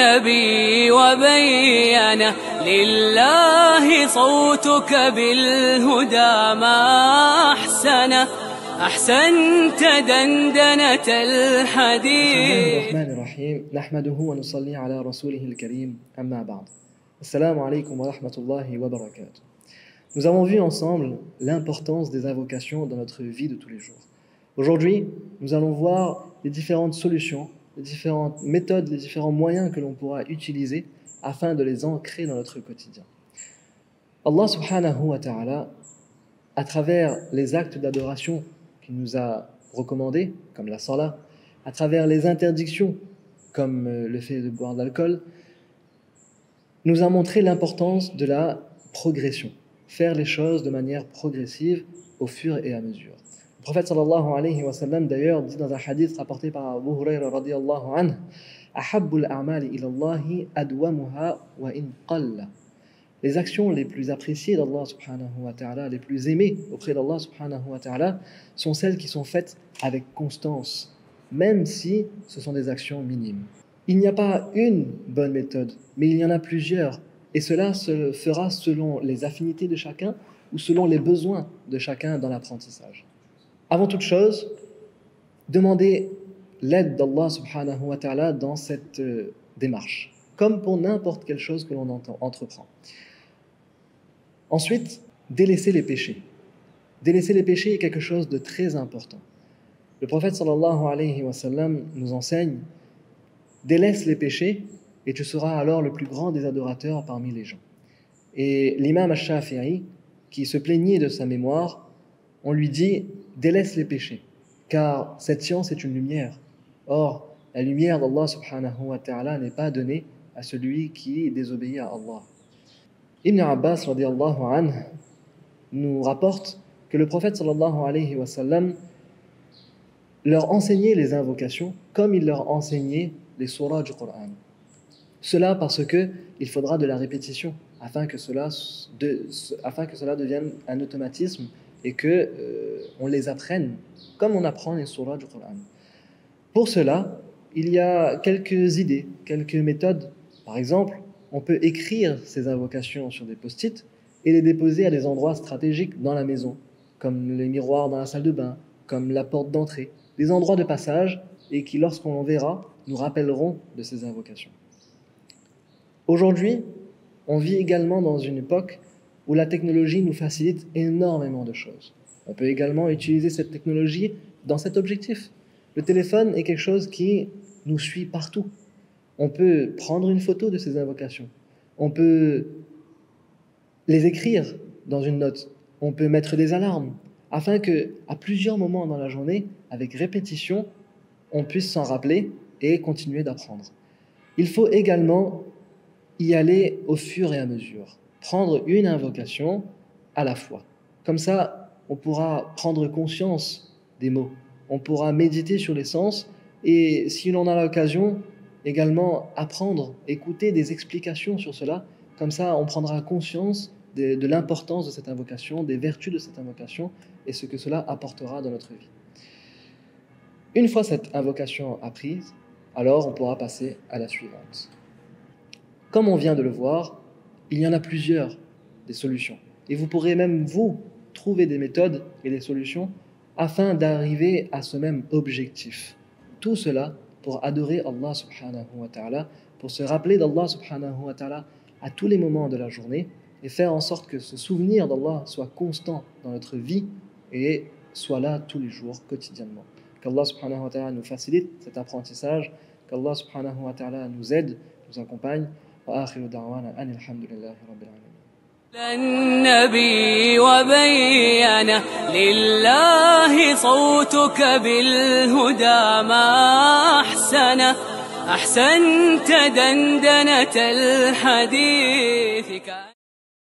النبي وبينه لله صوتك بالهدى ما أحسنه أحسنت دندنة الحديث. بسم الله الرحمن الرحيم نحمده ونصلي على رسوله الكريم أما بعد. Assalamu alaikum wa rahmatullahi wa barakatuh. Nous avons vu ensemble l'importance des invocations dans notre vie de tous les jours. Aujourd'hui, nous allons voir les différentes solutions, les différentes méthodes, les différents moyens que l'on pourra utiliser afin de les ancrer dans notre quotidien. Allah subhanahu wa ta'ala, à travers les actes d'adoration qu'il nous a recommandés, comme la salat, à travers les interdictions, comme le fait de boire de l'alcool, nous a montré l'importance de la progression, faire les choses de manière progressive au fur et à mesure. Le prophète sallallahu alayhi wa sallam d'ailleurs dit dans un hadith rapporté par Abu Hurayra radiyallahu anhu: Ahabbul a'mali ila Allahi adwamuha wa in qalla. Les actions les plus appréciées d'Allah subhanahu wa ta'ala, les plus aimées auprès d'Allah subhanahu wa ta'ala, sont celles qui sont faites avec constance, même si ce sont des actions minimes. Il n'y a pas une bonne méthode, mais il y en a plusieurs, et cela se fera selon les affinités de chacun ou selon les besoins de chacun dans l'apprentissage. Avant toute chose, demandez l'aide d'Allah subhanahu wa ta'ala dans cette démarche, comme pour n'importe quelle chose que l'on entreprend. Ensuite, délaisser les péchés. Délaisser les péchés est quelque chose de très important. Le prophète sallallahu alayhi wa sallam nous enseigne: délaisse les péchés et tu seras alors le plus grand des adorateurs parmi les gens. Et l'imam al-Shafi'i, qui se plaignait de sa mémoire, on lui dit: délaisse les péchés, car cette science est une lumière. Or, la lumière d'Allah subhanahu wa ta'ala n'est pas donnée à celui qui désobéit à Allah. Ibn Abbas radiyallahu anhu nous rapporte que le prophète sallallahu alayhi wa sallam leur enseignait les invocations comme il leur enseignait les surahs du Coran. Cela parce qu'il faudra de la répétition afin que cela devienne un automatisme et qu'on les apprenne comme on apprend les surahs du Coran. Pour cela, il y a quelques idées, quelques méthodes. Par exemple, on peut écrire ces invocations sur des post-it et les déposer à des endroits stratégiques dans la maison, comme les miroirs dans la salle de bain, comme la porte d'entrée, des endroits de passage et qui, lorsqu'on verra, nous rappelleront de ces invocations. Aujourd'hui, on vit également dans une époque où la technologie nous facilite énormément de choses. On peut également utiliser cette technologie dans cet objectif. Le téléphone est quelque chose qui nous suit partout. On peut prendre une photo de ces invocations. On peut les écrire dans une note. On peut mettre des alarmes afin que, à plusieurs moments dans la journée, avec répétition, on puisse s'en rappeler et continuer d'apprendre. Il faut également y aller au fur et à mesure. Prendre une invocation à la fois. Comme ça, on pourra prendre conscience des mots. On pourra méditer sur les sens et, si l'on a l'occasion, également apprendre, écouter des explications sur cela. Comme ça, on prendra conscience de l'importance de cette invocation, des vertus de cette invocation et ce que cela apportera dans notre vie. Une fois cette invocation apprise, alors on pourra passer à la suivante. Comme on vient de le voir, il y en a plusieurs des solutions. Et vous pourrez même, vous, trouver des méthodes et des solutions afin d'arriver à ce même objectif. Tout cela pour adorer Allah subhanahu wa ta'ala, pour se rappeler d'Allah subhanahu wa ta'ala à tous les moments de la journée et faire en sorte que ce souvenir d'Allah soit constant dans notre vie et soit là tous les jours, quotidiennement. Qu'Allah subhanahu wa ta'ala nous facilite cet apprentissage, qu'Allah subhanahu wa ta'ala nous aide, nous accompagne. Wa akhiru da'wana anil hamdulillahi rabbil alamin. النبي وبينه لله صوتك بالهدى ما أحسنه أحسنت دندنة الحديث.